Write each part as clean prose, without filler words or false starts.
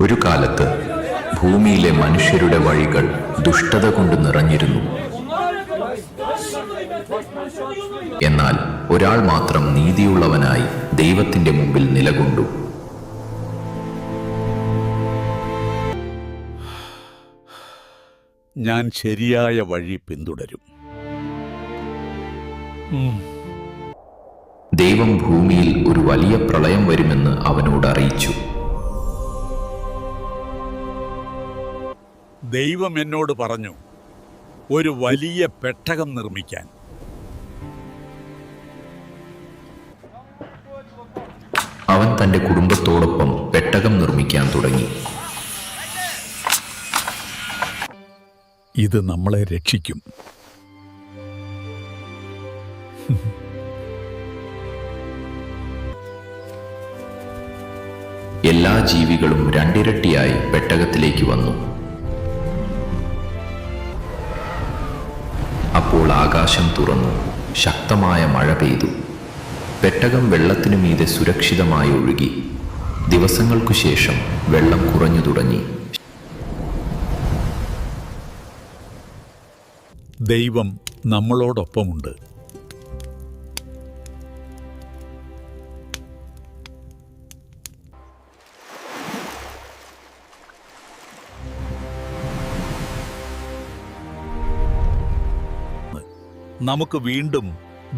ഒരു കാലത്ത് ഭൂമിയിലെ മനുഷ്യരുടെ വഴികൾ ദുഷ്ടത കൊണ്ട് നിറഞ്ഞിരുന്നു. എന്നാൽ ഒരാൾ മാത്രം നീതിയുള്ളവനായി ദൈവത്തിന്റെ മുമ്പിൽ നിലകൊണ്ടു. ഞാൻ ശരിയായ വഴി പിന്തുടരും. ദൈവം ഭൂമിയിൽ ഒരു വലിയ പ്രളയം വരുമെന്ന് അവനോട് അറിയിച്ചു. ദൈവം എന്നോട് പറഞ്ഞു, ഒരു വലിയ പെട്ടകം നിർമ്മിക്കാൻ. അവൻ തന്റെ കുടുംബത്തോടൊപ്പം പെട്ടകം നിർമ്മിക്കാൻ തുടങ്ങി. ഇത് നമ്മളെ രക്ഷിക്കും. എല്ലാ ജീവികളും രണ്ടിരട്ടിയായി പെട്ടകത്തിലേക്ക് വന്നു. അപ്പോൾ ആകാശം തുറന്നു, ശക്തമായ മഴ പെയ്തു. പെട്ടകം വെള്ളത്തിനു മീതെ സുരക്ഷിതമായി ഒഴുകി. ദിവസങ്ങൾക്കു ശേഷം വെള്ളം കുറഞ്ഞു തുടങ്ങി. ദൈവം നമ്മളോടൊപ്പമുണ്ട്. നമുക്ക് വീണ്ടും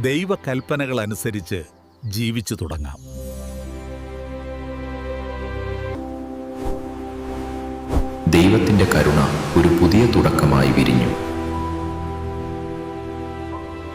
ദൈവകൽപ്പനകൾ അനുസരിച്ച് ജീവിച്ചു തുടങ്ങാം. ദൈവത്തിന്റെ കരുണ ഒരു പുതിയ തുടക്കമായി വിരിഞ്ഞു.